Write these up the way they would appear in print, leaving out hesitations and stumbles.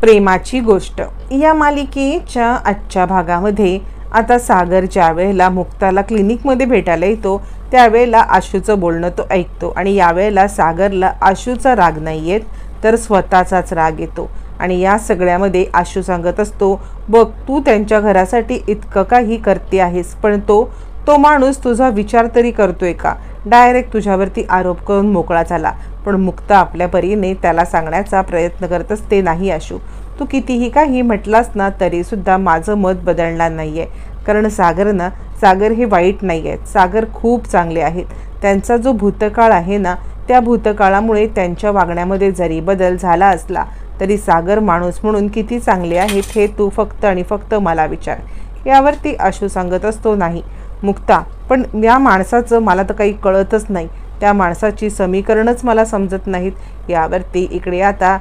प्रेमाची गोष्ट या मालिकेच्या आजच्या भागामध्ये आता सागर ज्या वेळेला मुक्ताला क्लिनिकमध्ये भेटायला येतो त्यावेळेला आशूचं बोलणं तो ऐकतो आणि यावेळेला सागरला आशूचा राग नाही येत तर स्वतःचाच राग येतो। आणि या सगळ्यामध्ये आशू सांगत असतो, बघ तू त्यांच्या घरासाठी इतकं काही करते आहेस, पण तो माणूस तुझा विचार तरी करतोय का? डायरेक्ट तुझ्यावरती आरोप करून मोकळा झाला। पण मुक्ता आपल्या परीने त्याला सांगण्याचा प्रयत्न करत असते, नाही आशू, तू कितीही काही म्हटलास ना तरी सुद्धा माझं मत बदलणार नाहीये, कारण सागर हे वाईट नाही आहेत, सागर खूप चांगले आहेत। त्यांचा जो भूतकाळ आहे ना त्या भूतकाळामुळे त्यांच्या वागण्यामध्ये जरी बदल झाला असला तरी सागर माणूस म्हणून किती चांगले आहेत हे तू फक्त आणि फक्त मला विचार। यावरती आशू सांगत असतो, नाही मुक्ता, पण या माणसाचं मला तर काही कळतच नाही, त्या माणसाची समीकरणच मला समजत नाहीत। यावरती इकडे आता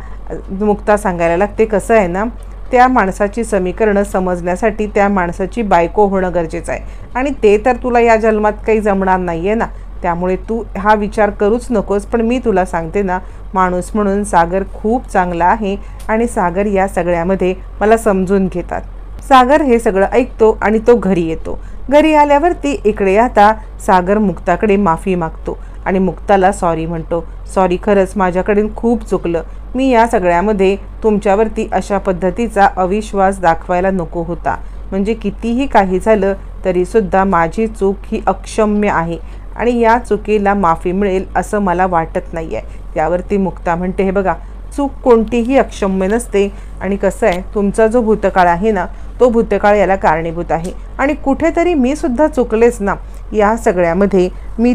मुक्ता सांगायला लागते, कसं आहे ना, त्या माणसाची समीकरणं समजण्यासाठी त्या माणसाची बायको होणं गरजेचं आहे आणि ते तर तुला या जन्मात काही जमणार नाही आहे ना, त्यामुळे तू हा विचार करूच नकोस। पण मी तुला सांगते ना, माणूस म्हणून सागर खूप चांगला आहे आणि सागर या सगळ्यामध्ये मला समजून घेतात। सागर हे सगळं ऐकतो आणि तो घरी येतो। घरी आल्यावरती इकडे आता सागर मुक्ताकडे माफी मागतो आणि मुक्ताला सॉरी म्हणतो, सॉरी, खरंच माझ्याकडून खूप चुकलं, मी या सगळ्यामध्ये तुमच्यावरती अशा पद्धतीचा अविश्वास दाखवायला नको होता, म्हणजे कितीही काही झालं तरीसुद्धा माझी चूक ही अक्षम्य आहे आणि या चुकीला माफी मिळेल असं मला वाटत नाही आहे। त्यावरती मुक्ता म्हणते, हे बघा, चूक कोणतीही अक्षम्य नसते आणि कसं आहे, तुमचा जो भूतकाळ आहे ना तो भूतकाळ याला कारणीभूत आहे आणि कुठेतरी मी सुद्धा चुकलेच ना। या सगळ्यामध्ये मी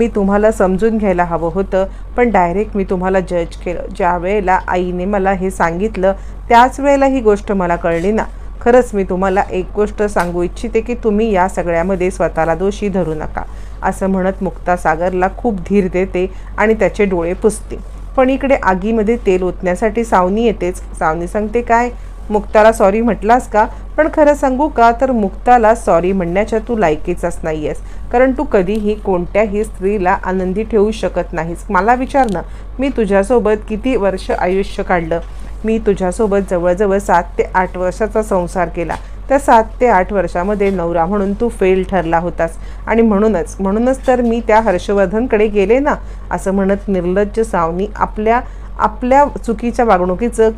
तुम्हाला समजून घ्यायला हवं होतं, पण डायरेक्ट मी तुम्हाला जज केलं। ज्या वेळेला आईने मला हे सांगितलं त्याच वेळेला ही गोष्ट मला कळली ना। खरंच मी तुम्हाला एक गोष्ट सांगू इच्छिते की तुम्ही या सगळ्यामध्ये स्वतःला दोषी धरू नका, असं म्हणत मुक्ता सागरला खूप धीर देते आणि त्याचे डोळे पुसते। पण इकडे आगीमध्ये तेल ओतण्यासाठी सावनी येतेच। सावनी सांगते, काय मुक्ताला सॉरी म्हटलास का? पण खरं सांगू का, तर मुक्ताला सॉरी म्हणण्याच्या तू लायकीचाच नाही आहेस, कारण तू कधीही कोणत्याही स्त्रीला आनंदी ठेवू शकत नाहीस। मला विचार ना, मी तुझ्यासोबत किती वर्ष आयुष्य काढलं, मी तुझ्यासोबत जवळजवळ 7 ते 8 वर्षाचा संसार केला, त्या 7 ते 8 वर्षामध्ये नवरा म्हणून तू फेल ठरला होतास आणि म्हणूनच तर मी त्या हर्षवर्धनकडे गेले ना, असं म्हणत निर्लज्ज सावनी आपल्या चुकीच्या वागणुकीचं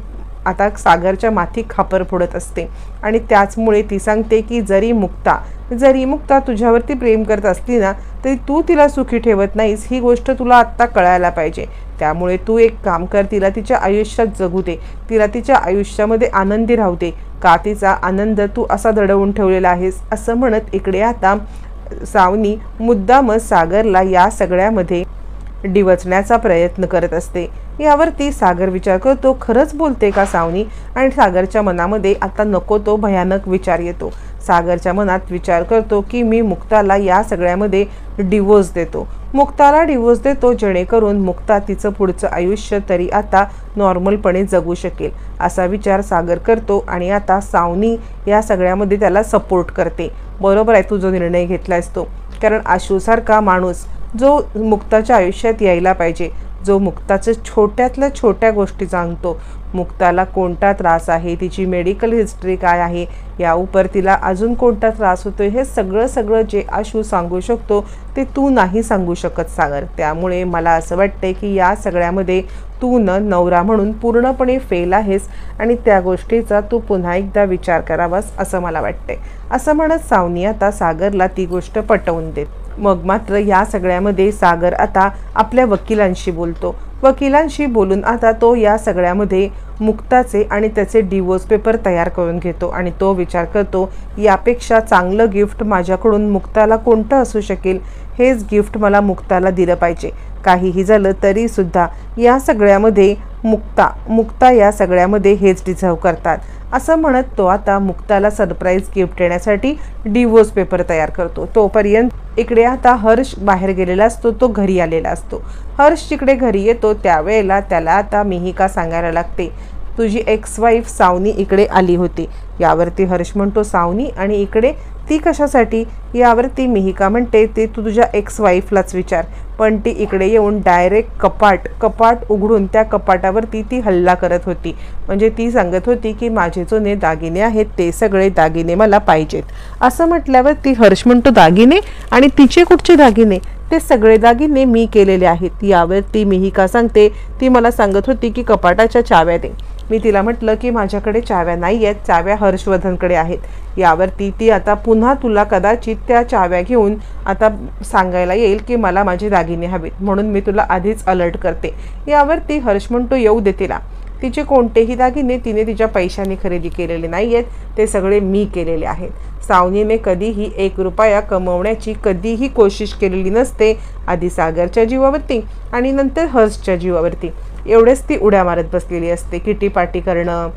आता सागरच्या माथी खापर फोडत असते आणि त्याचमुळे ती सांगते की जरी मुक्ता तुझ्यावरती प्रेम करत असली ना तरी तू तिला सुखी ठेवत नाहीस, ही गोष्ट तुला आत्ता कळायला पाहिजे। त्यामुळे तू एक काम कर, तिला तिच्या आयुष्यात जगू दे, तिला तिच्या आयुष्यामध्ये आनंदी राहू दे, का तिचा आनंद तू असा दडवून ठेवलेला आहेस, असं म्हणत इकडे आता सावनी मुद्दामच सागरला या सगळ्यामध्ये डिवचण्याचा प्रयत्न करत असते। यावरती सागर विचार करतो, खरंच बोलते का सावनी? आणि सागरच्या मनामध्ये आता नको तो भयानक विचार येतो। सागरच्या मनात विचार करतो की मी मुक्ताला या सगळ्यामध्ये डिवोर्स देतो जेणेकरून मुक्ता तिचं पुढचं आयुष्य तरी आता नॉर्मलपणे जगू शकेल, असा विचार सागर करतो आणि आता सावनी या सगळ्यामध्ये त्याला सपोर्ट करते। बरोबर आहे, तू जो निर्णय घेतलायस तो, कारण आशूसारखा माणूस जो मुक्ताच्या आयुष्यात यायला पाहिजे, जो मुक्ताच्या छोट्यातल्या छोट्या गोष्टी जाणतो, मुक्ताला कोणता त्रास आहे, तिची मेडिकल हिस्ट्री काय आहे, या उपर तिला अजून कोणता त्रास होतोय, हे सगळं जे आशू सांगू शकतो ते तू नाही सांगू शकत सागर। त्यामुळे मला असं वाटतंय की या सगळ्यामध्ये तू नवरा म्हणून पूर्णपणे फेल आहेस आणि त्या गोष्टीचा तू पुन्हा एकदा विचार करावास असं मला वाटतंय, असं म्हणत सावनी आता सागरला ती गोष्ट पटवून देते। मग मात्र या सगळ्यामध्ये सागर आता आपल्या वकिलांशी बोलून आता तो या सगळ्यामध्ये मुक्ताचे आणि त्याचे डिवोर्स पेपर तयार करून घेतो आणि तो विचार करतो, यापेक्षा चांगलं गिफ्ट माझ्याकडून मुक्ताला कोणतं असू शकेल, हेच गिफ्ट मला मुक्ताला दिलं पाहिजे। काहीही झालं तरी सुद्धा या सगळ्यामध्ये मुक्ता या सगळ्यामध्ये हेच डिझर्व करतात, असं म्हणत तो आता मुक्ताला सरप्राईज गिफ्ट देण्यासाठी डिवोर्स पेपर तयार करतो। तोपर्यंत इकडे आता हर्ष बाहेर गेलेला असतो, तो घरी आलेला असतो। हर्ष जिकडे घरी येतो त्यावेळेला त्याला आता मिहिका सांगायला लागते तुझी एक्स वाईफ सावनी इकडे आली होती. यावरती हर्ष म्हणतो सावनी आणि इकडे ती कशासाठी. यावरती मिहिका म्हणते ते तू तुझ्या एक्स वाईफलाच विचार. पण ती इकडे येऊन डायरेक्ट कपाट उघडून त्या कपाटावरती ती हल्ला करत होती. म्हणजे ती सांगत होती की माझे जुने दागिने आहेत ते सगळे दागिने मला पाहिजेत. असं म्हटल्यावर ती हर्ष म्हणतो दागिने आणि तिचे कुठचे दागिने. ते सगळे दागिने मी केलेले आहेत. यावरती मिहिका सांगते ती मला सांगत होती की कपाटाच्या चाव्या दे. मी तिला म्हटलं की माझ्याकडे चाव्या नाही आहेत, चाव्या हर्षवर्धनकडे आहेत. यावरती ती आता पुन्हा तुला कदाचित त्या चाव्या घेऊन आता सांगायला येईल की मला माझे दागिने हवेत, म्हणून मी तुला आधीच अलर्ट करते. यावरती हर्ष म्हणतो येऊ दे तिला. तिचे कोणतेही दागिने तिने तिच्या पैशाने खरेदी केलेले नाही आहेत, ते सगळे मी केलेले आहेत. सावनीने कधीही 1 रुपया कमवण्याची कधीही कोशिश केलेली नसते. आधी सागरच्या जीवावरती आणि नंतर हर्षच्या जीवावरती. एवढेच ती उड्या मारत बसलेली असते. किटी पार्टी करणं,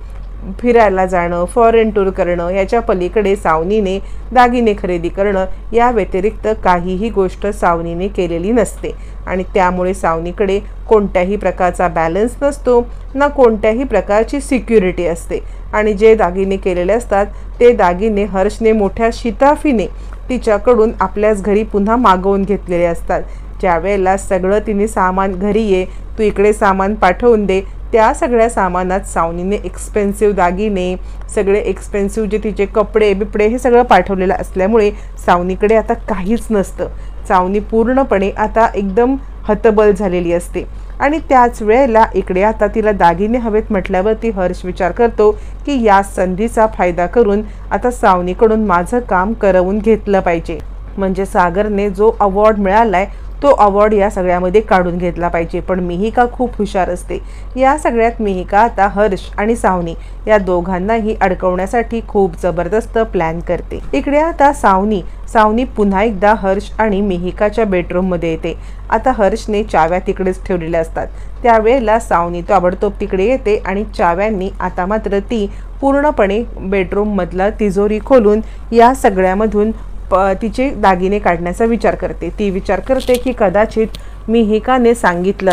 फिरायला जाणं, फॉरेन टूर करणं, याच्या पलीकडे सावनीने दागिने खरेदी करणं या व्यतिरिक्त काहीही गोष्ट सावनीने केलेली नसते. आणि त्यामुळे सावनीकडे कोणत्याही प्रकारचा बॅलन्स नसतो ना कोणत्याही प्रकारची सिक्युरिटी असते. आणि जे दागिने केलेले असतात ते दागिने हर्षने मोठ्या शिताफीने तिच्याकडून आपल्याच घरी पुन्हा मागवून घेतलेले असतात. ज्या वेळेला सगळं तिने सामान घरी ये, तू इकडे सामान पाठवून दे, त्या सगळ्या सामानात सावनीने एक्सपेन्सिव्ह दागिने, सगळे एक्सपेन्सिव्ह जे तिचे कपडे बिपडे हे सगळं पाठवलेलं असल्यामुळे सावनीकडे आता काहीच नसतं. सावनी पूर्णपणे आता एकदम हतबल झालेली असते. आणि त्याच वेळेला इकडे आता तिला दागिने हवेत म्हटल्यावर ती हर्ष विचार करतो की या संधीचा फायदा करून आता सावनीकडून माझं काम करवून घेतलं पाहिजे. म्हणजे सागरने जो अवॉर्ड मिळालाय तो अवॉर्ड या सगळ्यामध्ये काढून घेतला पाहिजे. पण मिहिका खूप हुशार असते. या सगळ्यात मिहिका आता हर्ष आणि सावनी या दोघांनाही अडकवण्यासाठी खूप जबरदस्त प्लॅन करते. इकडे आता सावनी पुन्हा एकदा हर्ष आणि मिहिकाच्या बेडरूममध्ये येते. आता हर्षने चाव्या तिकडेच ठेवलेल्या असतात. त्यावेळेला सावनी ताबडतोब तिकडे येते आणि चाव्यांनी आता मात्र ती पूर्णपणे बेडरूममधला तिजोरी खोलून या सगळ्यामधून तिचे दागिने काढण्याचा विचार करते. ती विचार करते की कदाचित मिहिकाने सांगितलं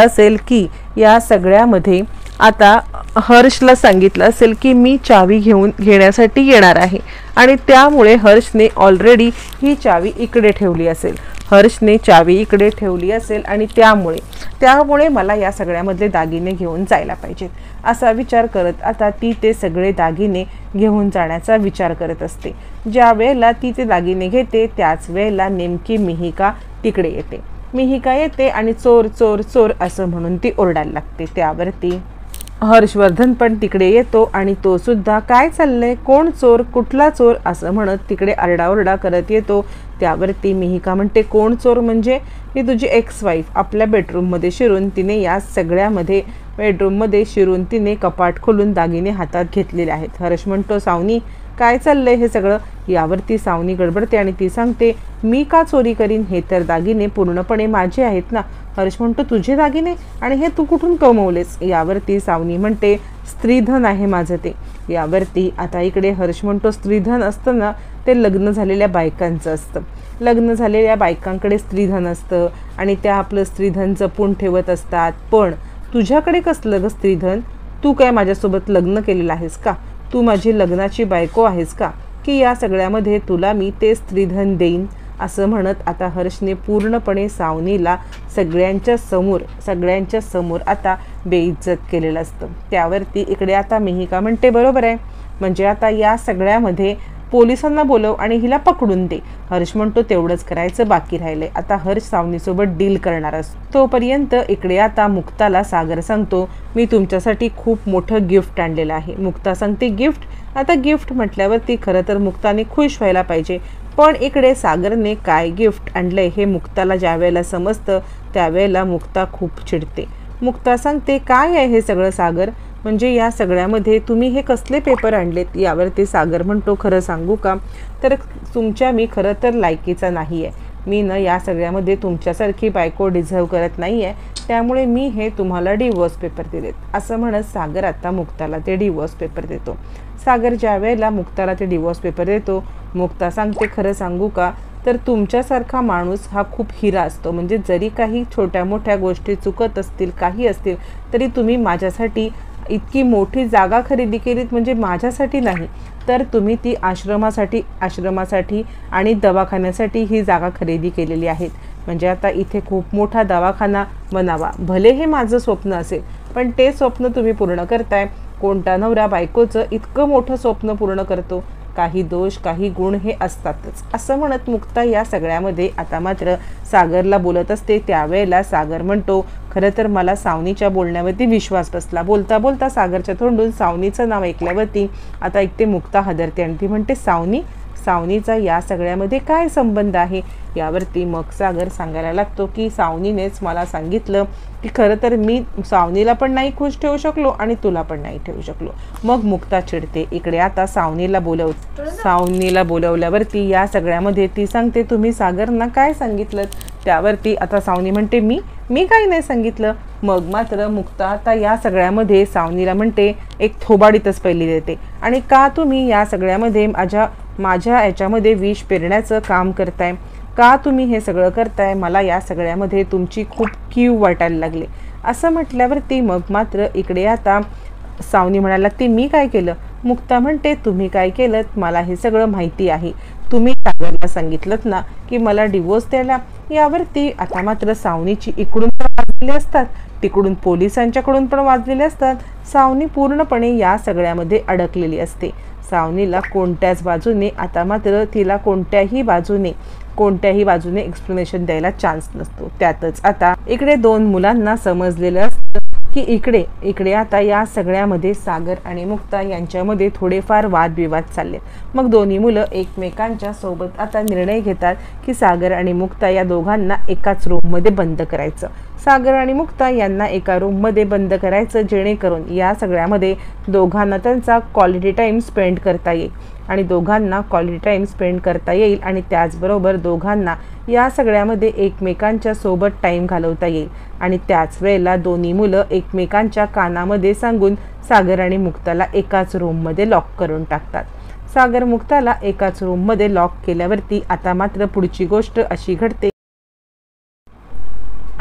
असेल की या सगळ्यामध्ये आता हर्षला सांगितलं असेल की मी चावी घेण्यासाठी येणार आहे आणि त्यामुळे हर्षने ऑलरेडी ही चावी इकडे ठेवली असेल. आणि त्यामुळे मला या सगळ्यामधले दागिने घेऊन जायला पाहिजेत असा विचार करत आता ती ते सगळे दागिने घेऊन जाण्याचा विचार करत असते. ज्या वेळेला ती ते दागिने घेते त्याच वेळेला नेमकी मिहिका तिकडे येते. मिहिका येते आणि चोर चोर चोर असं म्हणून ती ओरडायला लागते. त्यावरती हर्षवर्धन पण तिकडे येतो आणि तो सुद्धा काय चाललंय, कोण चोर, कुठला चोर असं म्हणत तिकडे आरडाओरडा करत येतो. त्यावरती मिहिका म्हणते कोण चोर म्हणजे ही तुझी एक्स वाईफ. आपल्या बेडरूममध्ये शिरून तिने या सगळ्यामध्ये बेडरूममध्ये शिरून तिने कपाट खोलून दागिने हातात घेतलेले आहेत. हर्ष म्हणतो सावनी काय चाललंय हे सगळं. यावरती सावनी गडबडते आणि ती सांगते मी का चोरी करीन, हे तर दागिने पूर्णपणे माझे आहेत ना. हर्ष म्हणतो तुझे दागिने आणि हे तू कुठून कमवलेस. यावरती सावनी म्हणते स्त्रीधन आहे माझं ते. यावरती आता इकडे हर्ष म्हणतो स्त्रीधन असतं ना ते लग्न झालेल्या बायकांचं असतं. लग्न झालेल्या बायकांकडे स्त्रीधन असतं आणि त्या आपलं स्त्रीधन जपून ठेवत असतात. पण तुझ्याकडे कसलं ग स्त्रीधन. तू काय माझ्यासोबत लग्न केलेलं आहेस का, तू माझी लग्नाची बायको आहेस का, की या सगळ्यामध्ये तुला मी ते स्त्रीधन देईन असं म्हणत आता हर्षने पूर्णपणे सावनीला सगळ्यांच्या समोर आता बेइज्जत केलेलं असतं. त्यावरती इकडे आता मिहिका म्हणते बरोबर आहे, म्हणजे आता या सगळ्यामध्ये पोलिसांना बोलव आणि हिला पकडून दे. हर्ष म्हणतो तेवढंच करायचं बाकी राहिलंय. आता हर्ष सावनीसोबत डील करणार असतो. तोपर्यंत इकडे आता मुक्ताला सागर सांगतो मी तुमच्यासाठी खूप मोठं गिफ्ट आणलेलं आहे. मुक्ता सांगते गिफ्ट. आता गिफ्ट म्हटल्यावरती खरं तर मुक्ताने खुश व्हायला पाहिजे, पण इकडे सागरने काय गिफ्ट आणलंय हे मुक्ताला ज्या वेळेला समजतं त्यावेळेला मुक्ता खूप चिडते. मुक्ता सांगते काय आहे हे सगळं सागर, म्हणजे या सगळ्यामध्ये तुम्ही हे कसले पेपर आणलेत. यावरती सागर म्हणतो खरं सांगू का तर तुमच्या मी खरं तर लायकीचा नाही आहे. मी न या सगळ्यामध्ये तुमच्यासारखी बायको डिझर्व करत नाही आहे, त्यामुळे मी हे तुम्हाला डिवोर्स पेपर दिलेत असं म्हणत सागर आता मुक्ताला ते डिवोर्स पेपर देतो. सागर ज्या वेळेला मुक्ताला ते डिवोर्स पेपर देतो मुक्ता सांगते खरं सांगू का तर तुमच्यासारखा माणूस हा खूप हिरा असतो. म्हणजे जरी काही छोट्या मोठ्या गोष्टी चुकत असतील, काही असतील, तरी तुम्ही माझ्यासाठी इतकी मोठी जागा खरेदी केलीत, म्हणजे माझ्यासाठी नाही तर तुम्ही ती आश्रमासाठी आणि दवाखान्यासाठी ही जागा खरेदी केलेली आहे. म्हणजे आता इथे खूप मोठा दवाखाना बनावा, भले हे माझं स्वप्न असेल, पण ते स्वप्न तुम्ही पूर्ण करताय. कोणता नवरा बायकोचं इतकं मोठं स्वप्न पूर्ण करतो? काही दोष काही गुण हे असतातच, असं म्हणत मुक्ता या सगळ्यामध्ये आता मात्र सागरला बोलत असते. त्यावेळेला सागर म्हणतो, खरं तर मला सावनीच्या बोलण्यावरती विश्वास बसला. बोलता बोलता सागरच्या तोंडून सावनीचं नाव ऐकल्यावरती आता ऐकते मुक्ता हादरते आणि ती म्हणते, सावनीचा या सगळ्यामध्ये काय संबंध आहे? यावरती मग सागर सांगायला लागतो की सावनीनेच मला सांगितलं की खरं तर मी सावनीला पण नाही खुश ठेवू शकलो आणि तुला पण नाही ठेवू शकलो. मग मुक्ता चिडते. इकडे आता सावनीला बोलवल्यावरती या सगळ्यामध्ये ती सांगते, तुम्ही सागरना काय सांगितलं? त्यावरती आता सावनी म्हणते, मी काही नाही सांगितलं. मग मात्र मुक्ता आता या सगळ्यामध्ये सावनीला म्हणते, एक थोबाडीतच पहिली देते, आणि का तुम्ही या सगळ्यामध्ये माझ्या याच्यामध्ये विष पेरण्याचं काम करताय? का तुम्ही हे सगळं करताय? मला या सगळ्यामध्ये तुमची खूप कीव वाटायला लागले. असं म्हटल्यावरती मग मात्र इकडे आता सावनी म्हणायला लागते, मी काय केलं? मुक्ता म्हणते, तुम्ही काय केलं मला हे सगळं माहिती आहे. तुम्ही सागरला सांगितलं ना की मला डिवोर्स द्यायला. यावरती आता मात्र सावनीची इकडून पण वाजलेले असतात, तिकडून पोलिसांच्याकडून पण वाजलेले असतात. सावनी पूर्णपणे या सगळ्यामध्ये अडकलेली असते. सावनीला कोणत्याच बाजूने आता मात्र तिला कोणत्याही बाजूने एक्सप्लेनेशन द्यायला चान्स नसतो. त्यातच आता इकडे दोन मुलांना समजलेलं असतं की इकडे आता या सगळ्यामध्ये सागर आणि मुक्ता यांच्यामध्ये थोडेफार वादविवाद चालले. मग दोन्ही मुलं एकमेकांच्या सोबत आता निर्णय घेतात की सागर आणि मुक्ता या दोघांना एकाच रूममध्ये बंद करायचं. सागर आणि मुक्ता यांना एका रूममध्ये बंद करायचं, जेणेकरून या सगळ्यामध्ये दोघांना त्यांचा क्वालिटी टाईम स्पेंड करता येईल आणि त्याचबरोबर दोघांना या सगळ्यामध्ये एकमेकांच्या सोबत टाईम घालवता येईल. आणि त्याच वेळेला दोन्ही मुलं एकमेकांच्या कानामध्ये सांगून सागर आणि मुक्ताला एकाच रूममध्ये लॉक करून टाकतात. सागर मुक्ताला एकाच रूममध्ये लॉक केल्यावरती आता मात्र पुढची गोष्ट अशी घडते.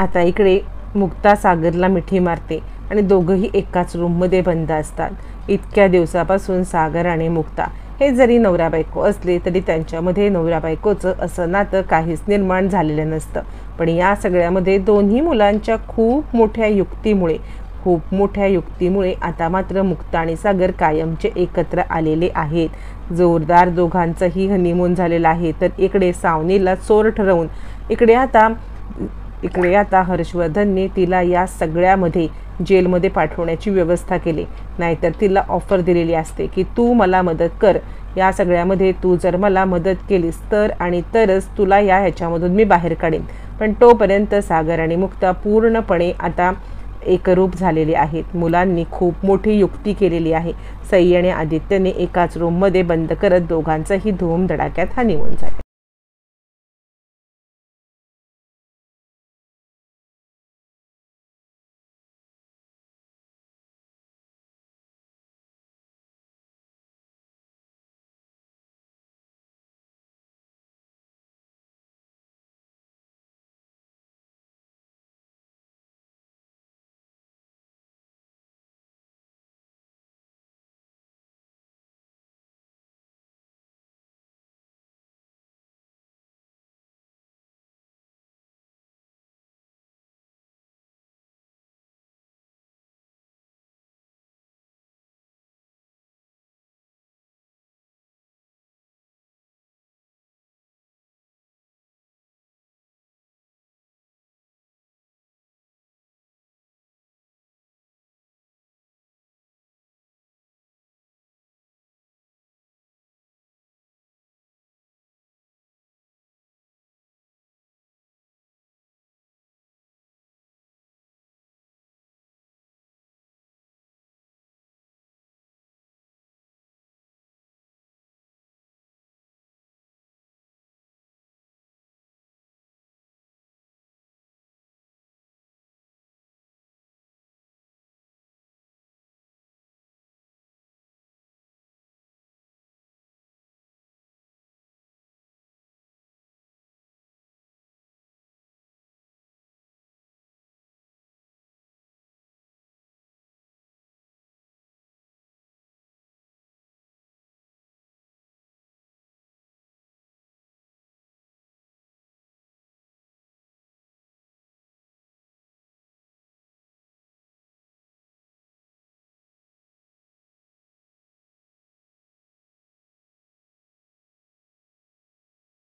आता इकडे मुक्ता सागरला मिठी मारते आणि दोघंही एकाच रूममध्ये बंद असतात. इतक्या दिवसापासून सागर आणि मुक्ता हे जरी नवरा बायको असले तरी त्यांच्यामध्ये नवरा बायकोचं असं नातं काहीच निर्माण झालेलं नसतं. पण या सगळ्यामध्ये दोन्ही मुलांच्या खूप मोठ्या युक्तीमुळे आता मात्र मुक्ता आणि सागर कायमचे एकत्र आलेले आहेत. जोरदार दोघांचंही हनीमून झालेलं आहे. तर इकडे सावनीला चोर ठरवून इकडे आता हर्षवर्धनने तिला या सगळ्यामध्ये जेलमध्ये पाठवण्याची व्यवस्था केली. नाहीतर तिला ऑफर दिलेली असते की तू मला मदत कर, या सगळ्यामध्ये तू जर मला मदत केलीस तरच तुला ह्याच्यामधून मी बाहेर काढेन. पण तोपर्यंत सागर आणि मुक्ता पूर्णपणे आता एकरूप झालेले आहेत. मुलांनी खूप मोठी युक्ती केलेली आहे. सई आणि आदित्यने एकाच रूममध्ये बंद करत दोघांचाही धूमधडाक्यात हनीमून झाले.